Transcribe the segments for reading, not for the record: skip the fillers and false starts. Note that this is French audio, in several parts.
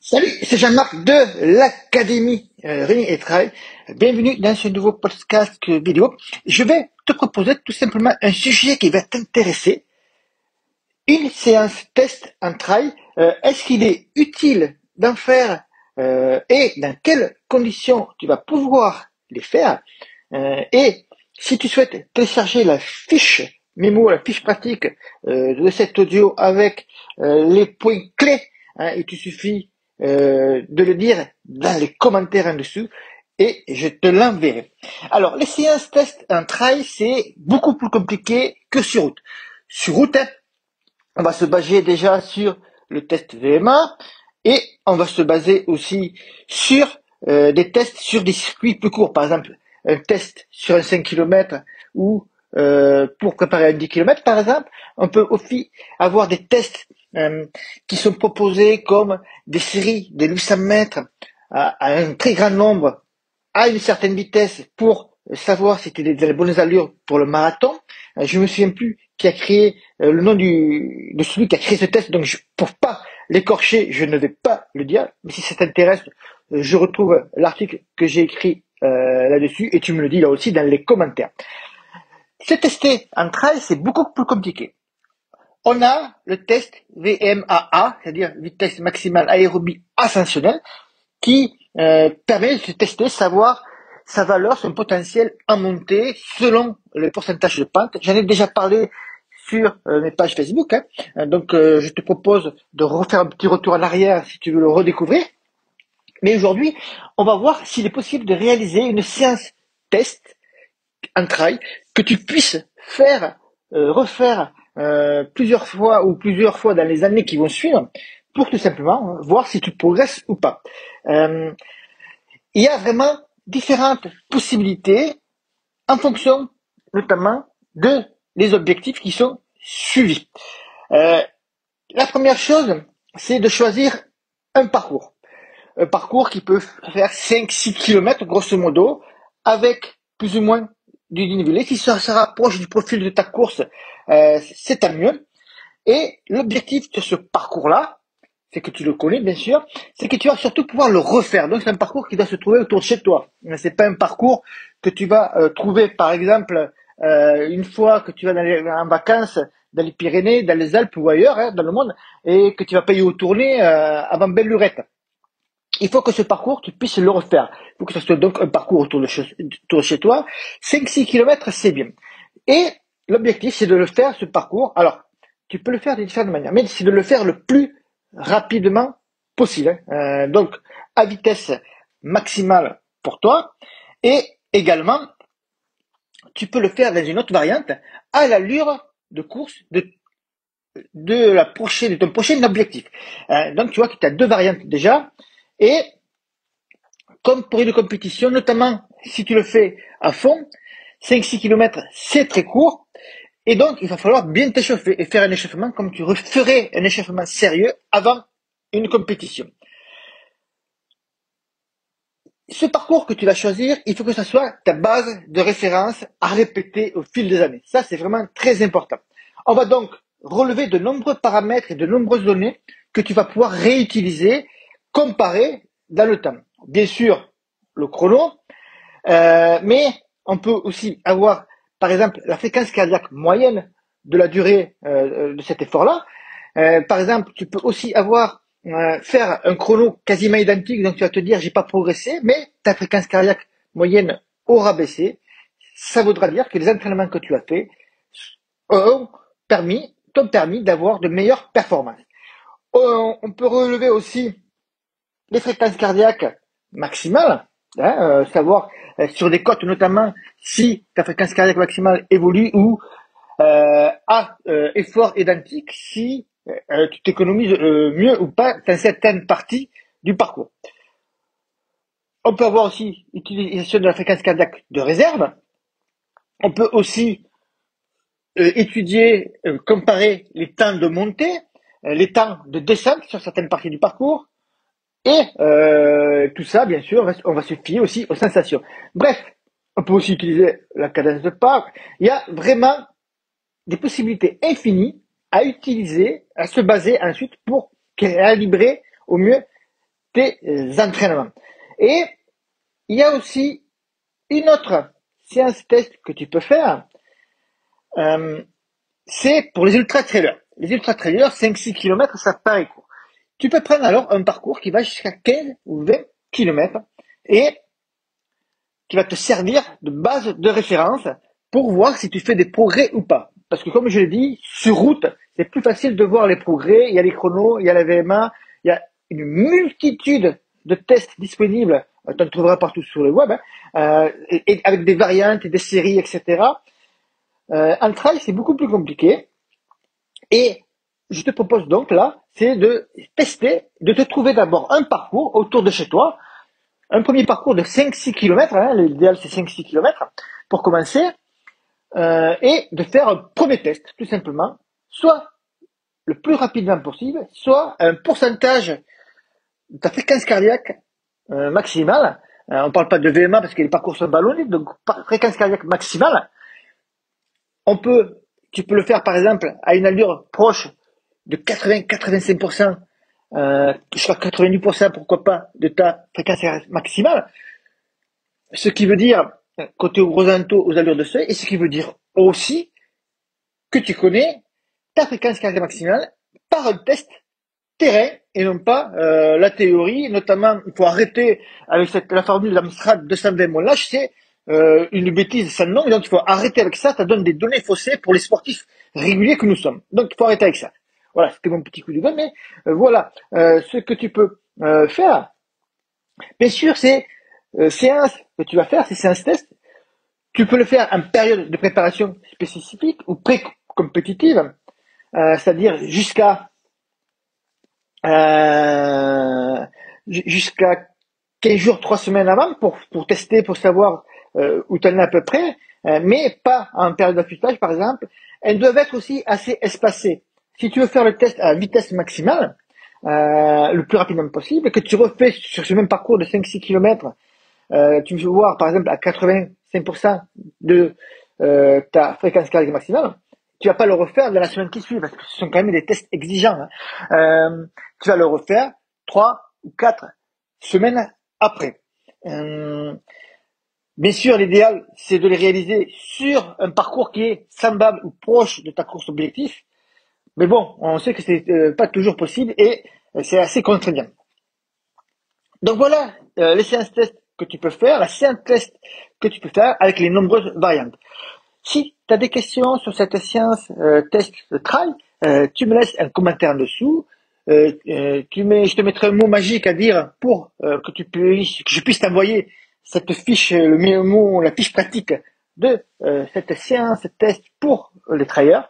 Salut, c'est Jean-Marc de l'Académie Running et Trail. Bienvenue dans ce nouveau podcast vidéo. Je vais te proposer tout simplement un sujet qui va t'intéresser. Une séance test en trail. Est-ce qu'il est utile d'en faire et dans quelles conditions tu vas pouvoir les faire? Et si tu souhaites télécharger la fiche mémo, la fiche pratique de cet audio avec les points clés, il te suffit de le dire dans les commentaires en dessous et je te l'enverrai. Alors, les séances test en trail, c'est beaucoup plus compliqué que sur route. Sur route, on va se baser déjà sur le test VMA et on va se baser aussi sur des tests sur des circuits plus courts. Par exemple, un test sur un 5 km ou pour préparer un 10 km, par exemple, on peut aussi avoir des tests qui sont proposés comme des séries de 800 mètres à un très grand nombre, à une certaine vitesse pour savoir si tu es dans les bonnes allures pour le marathon. Je me souviens plus qui a créé le nom de celui qui a créé ce test, donc pour pas l'écorcher, je ne vais pas le dire, mais si ça t'intéresse, je retrouve l'article que j'ai écrit là-dessus et tu me le dis là aussi dans les commentaires. Se tester en trail, c'est beaucoup plus compliqué. On a le test VMAA, c'est-à-dire vitesse maximale aérobie ascensionnelle, qui permet de se tester, savoir sa valeur, son potentiel en montée selon le pourcentage de pente. J'en ai déjà parlé sur mes pages Facebook, donc je te propose de refaire un petit retour en arrière si tu veux le redécouvrir. Mais aujourd'hui, on va voir s'il est possible de réaliser une séance test en trail que tu puisses faire, refaire plusieurs fois dans les années qui vont suivre pour tout simplement voir si tu progresses ou pas. Il y a vraiment différentes possibilités en fonction notamment de les objectifs qui sont suivis. La première chose, c'est de choisir un parcours. Un parcours qui peut faire 5-6 km grosso modo, avec plus ou moins du dénivelé. Si ça se rapproche du profil de ta course, c'est tant mieux. Et l'objectif de ce parcours-là, c'est que tu le connais bien sûr, c'est que tu vas surtout pouvoir le refaire. Donc c'est un parcours qui doit se trouver autour de chez toi. C'est pas un parcours que tu vas trouver par exemple une fois que tu vas en vacances dans les Pyrénées, dans les Alpes ou ailleurs dans le monde et que tu vas payer aux tournées avant belle lurette. Il faut que ce parcours, tu puisses le refaire. Il faut que ce soit donc un parcours autour de chez toi. 5-6 km, c'est bien. Et l'objectif, c'est de le faire, ce parcours. Alors, tu peux le faire de différentes manières, mais c'est de le faire le plus rapidement possible. Donc, à vitesse maximale pour toi. Et également, tu peux le faire dans une autre variante, à l'allure de course de ton prochain objectif. Donc, tu vois que tu as deux variantes déjà. Et comme pour une compétition, notamment si tu le fais à fond, 5-6 km, c'est très court. Et donc, il va falloir bien t'échauffer et faire un échauffement comme tu ferais un échauffement sérieux avant une compétition. Ce parcours que tu vas choisir, il faut que ça soit ta base de référence à répéter au fil des années. Ça, c'est vraiment très important. On va donc relever de nombreux paramètres et de nombreuses données que tu vas pouvoir réutiliser, comparer dans le temps. Bien sûr, le chrono, mais on peut aussi avoir, par exemple, la fréquence cardiaque moyenne de la durée de cet effort-là. Par exemple, tu peux aussi avoir faire un chrono quasiment identique, donc tu vas te dire j'ai pas progressé, mais ta fréquence cardiaque moyenne aura baissé. Ça voudra dire que les entraînements que tu as faits t'ont permis d'avoir de meilleures performances. On peut relever aussi les fréquences cardiaques maximales, savoir sur des cotes notamment si ta fréquence cardiaque maximale évolue ou à effort identique si tu t'économises mieux ou pas dans certaines parties du parcours. On peut avoir aussi utilisation de la fréquence cardiaque de réserve. On peut aussi étudier, comparer les temps de montée, les temps de descente sur certaines parties du parcours. Et tout ça, bien sûr, on va se fier aussi aux sensations. Bref, on peut aussi utiliser la cadence de pas. Il y a vraiment des possibilités infinies à utiliser, à se baser ensuite pour calibrer au mieux tes entraînements. Et il y a aussi une autre séance test que tu peux faire, c'est pour les ultra-trailers. Les ultra-trailers, 5-6 km, ça paraît court. Tu peux prendre alors un parcours qui va jusqu'à 15 ou 20 km et qui va te servir de base de référence pour voir si tu fais des progrès ou pas. Parce que comme je l'ai dit, sur route, c'est plus facile de voir les progrès. Il y a les chronos, il y a la VMA, il y a une multitude de tests disponibles. Tu en trouveras partout sur le web, et avec des variantes, des séries, etc. En trail, c'est beaucoup plus compliqué. Et je te propose donc là, c'est de tester, de te trouver d'abord un parcours autour de chez toi, un premier parcours de 5-6 km, l'idéal c'est 5-6 km, pour commencer, et de faire un premier test, tout simplement, soit le plus rapidement possible, soit un pourcentage de ta fréquence cardiaque maximale. On ne parle pas de VMA parce que les parcours sont ballonnés, donc fréquence cardiaque maximale. Tu peux le faire par exemple à une allure proche de 80-85%, jusqu'à 90%, pourquoi pas, de ta fréquence maximale. Ce qui veut dire, côté gros anneaux aux allures de seuil, et ce qui veut dire aussi que tu connais ta fréquence cardiaque maximale par un test terrain et non pas la théorie. Notamment, il faut arrêter avec la formule d'Amstrad 220 mollage, c'est une bêtise sans nom, et donc il faut arrêter avec ça, ça donne des données faussées pour les sportifs réguliers que nous sommes. Donc il faut arrêter avec ça. Voilà, c'était mon petit coup de gueule, mais voilà ce que tu peux faire. Bien sûr, ces séances que tu vas faire, ces séances tests, tu peux le faire en période de préparation spécifique ou pré-compétitive, c'est-à-dire jusqu'à 15 jours, 3 semaines avant pour tester, pour savoir où tu en es à peu près, mais pas en période d'affûtage par exemple. Elles doivent être aussi assez espacées. Si tu veux faire le test à vitesse maximale, le plus rapidement possible, que tu refais sur ce même parcours de 5-6 km, tu veux voir par exemple à 85% de ta fréquence cardiaque maximale, tu vas pas le refaire de la semaine qui suit parce que ce sont quand même des tests exigeants. Tu vas le refaire 3 ou 4 semaines après. Bien sûr, l'idéal, c'est de les réaliser sur un parcours qui est semblable ou proche de ta course objectif. Mais bon, on sait que c'est pas toujours possible et c'est assez contraignant. Donc voilà les séances tests que tu peux faire, la séance test que tu peux faire avec les nombreuses variantes. Si tu as des questions sur cette séance test de trail, tu me laisses un commentaire en dessous. Je te mettrai un mot magique à dire pour que je puisse t'envoyer cette fiche, la fiche pratique de cette séance test pour les trailers.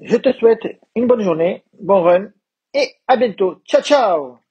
Je te souhaite une bonne journée, bon run et à bientôt. Ciao, ciao!